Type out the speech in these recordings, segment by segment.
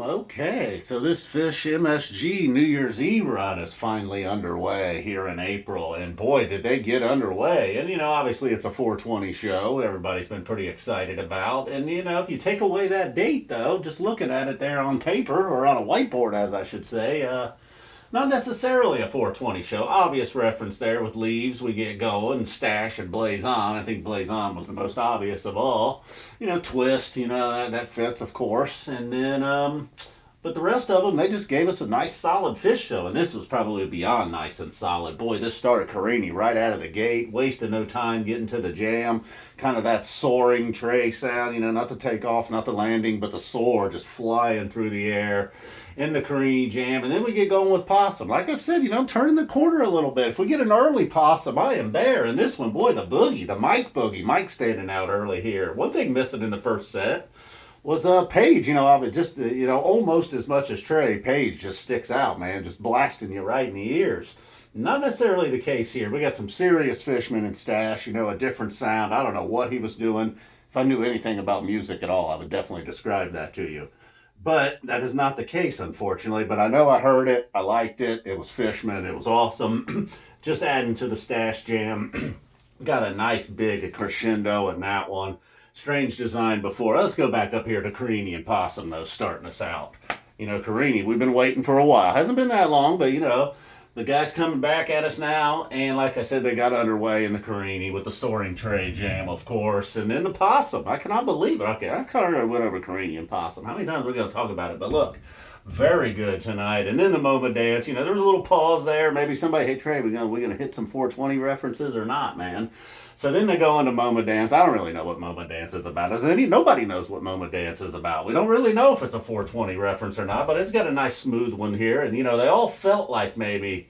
Okay, so this Phish MSG New Year's Eve run is finally underway here in April, and boy, did they get underway. And obviously it's a 420 show, everybody's been pretty excited about. And if you take away that date, though, just looking at it there on paper, or on a whiteboard, as I should say, not necessarily a 420 show. Obvious reference there with Leaves, we get going, Stash and Blaze On. I think Blaze On was the most obvious of all. Twist, that fits, of course. And then, but the rest of them, they just gave us a nice solid Phish show. And this was probably beyond nice and solid. Boy, this started Carini right out of the gate, wasting no time getting to the jam. Kind of that soaring tray sound, not the takeoff, not the landing, but the soar just flying through the air in the Carini jam. And then we get going with Possum. Like I've said, turning the corner a little bit. If we get an early Possum, I am there. And this one, boy, the boogie, the Mike boogie. Mike standing out early here. One thing missing in the first set was Page. I would just, almost as much as Trey, Page just sticks out, man. Just blasting you right in the ears. Not necessarily the case here. We got some serious Fishmen and Stash, a different sound. I don't know what he was doing. If I knew anything about music at all, I would definitely describe that to you. But that is not the case, unfortunately. But I know I heard it. I liked it. It was Fishman. It was awesome. Just adding to the Stash jam. Got a nice big crescendo in that one. Strange design before. Let's go back up here to Carini and Possum, though, starting us out. Carini, we've been waiting for a while. Hasn't been that long, but, the guy's coming back at us now, and like I said, they got underway in the Carini with the soaring tray jam, of course, and then the Possum. I cannot believe it. Okay, I kind of went over Carini and Possum. How many times are we going to talk about it? But look, very good tonight. And then the Moma Dance. There was a little pause there. Maybe somebody, hey Trey, we gonna hit some 420 references or not, man? So then they go into Moma Dance. I don't really know what Moma Dance is about. Nobody knows what Moma Dance is about. We don't really know if it's a 420 reference or not, but it's got a nice smooth one here. And, they all felt like maybe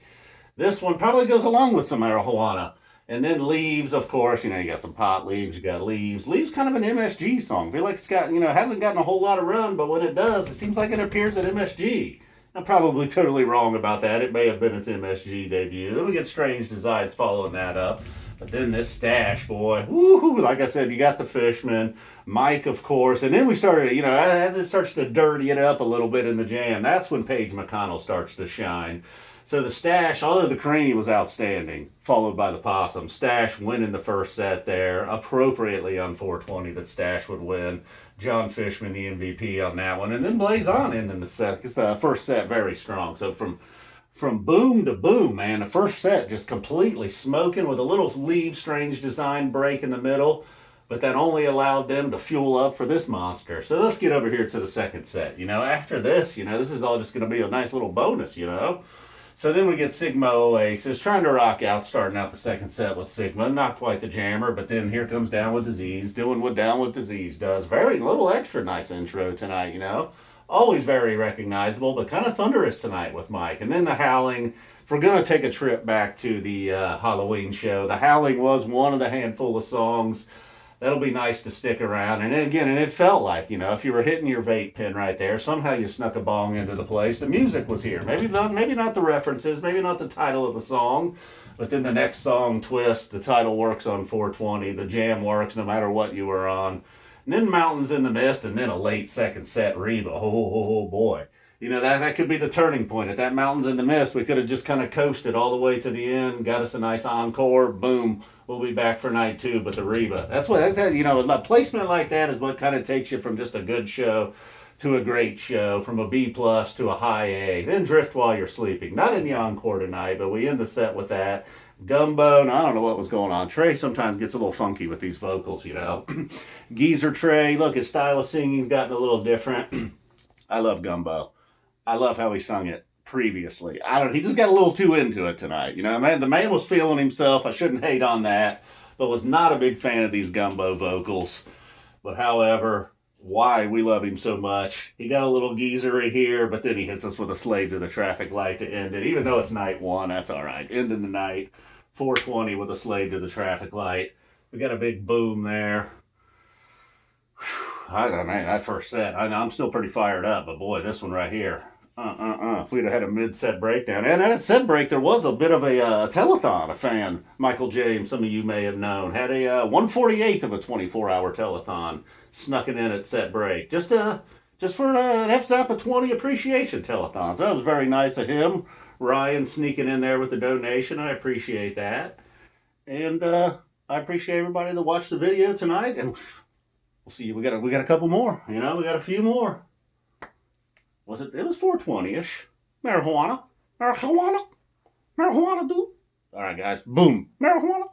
this one probably goes along with some marijuana. And then Leaves, of course. You got some pot leaves. You got Leaves. Leaves kind of an MSG song. I feel like it's got, hasn't gotten a whole lot of run, but when it does, it seems like it appears at MSG. I'm probably totally wrong about that. It may have been its MSG debut. Then we get Strange Designs following that up. But then this Stash, boy, woohoo, like I said, you got the Fishman, Mike, of course, and then we started, as it starts to dirty it up a little bit in the jam, that's when Paige McConnell starts to shine. So the Stash, although the Carini was outstanding, followed by the Possum, Stash winning the first set there, appropriately on 420 that Stash would win. John Fishman, the MVP on that one, and then Blaze On ending the set, because the first set very strong. So from boom to boom, man. The first set just completely smoking with a little Leave Strange Design break in the middle, but that only allowed them to fuel up for this monster. So let's get over here to the second set. After this, this is all just going to be a nice little bonus, So then we get Sigma Oasis trying to rock out, starting out the second set with Sigma. Not quite the jammer, but then here comes Down with Disease, doing what Down with Disease does. Very little extra nice intro tonight, Always very recognizable, but kind of thunderous tonight with Mike. And then the Howling. If we're going to take a trip back to the Halloween show, the Howling was one of the handful of songs. That'll be nice to stick around. And again, it felt like, if you were hitting your vape pen right there, somehow you snuck a bong into the place. The music was here. Maybe not the references, maybe not the title of the song, but then the next song, Twist, the title works on 420. The jam works no matter what you were on. And then Mountains in the Mist, and then a late second set Reba. Oh boy. That could be the turning point. At that Mountains in the Mist, we could have just kind of coasted all the way to the end, got us a nice encore, boom, we'll be back for night two. But the Reba, that's what, a placement like that is what kind of takes you from just a good show to a great show, from a B plus to a high A. Then Drift While You're Sleeping. Not in the encore tonight, but we end the set with that. Gumbo, and I don't know what was going on. Trey sometimes gets a little funky with these vocals, Geezer Trey, look, his style of singing's gotten a little different. I love Gumbo. I love how he sung it previously. He just got a little too into it tonight. The man was feeling himself. I shouldn't hate on that, but was not a big fan of these Gumbo vocals. But however, why we love him so much. He got a little geezery here, but then he hits us with a Slave to the Traffic Light to end it. Even though it's night one, that's all right. Ending the night, 420 with a Slave to the Traffic Light. We got a big boom there. I don't know, that first set, I'm still pretty fired up, but boy, this one right here. If we'd have had a mid-set breakdown. And at set break, there was a bit of a telethon. A fan, Michael James, some of you may have known, had a 1/48 of a 24-hour telethon snuck it in at set break. Just just for an FZAPA 20 appreciation telethon. So that was very nice of him. Ryan sneaking in there with the donation. I appreciate that. And I appreciate everybody that watched the video tonight. And we'll see you. We got a couple more. We got a few more. It was 420-ish. Marijuana, dude. All right, guys. Boom. Marijuana.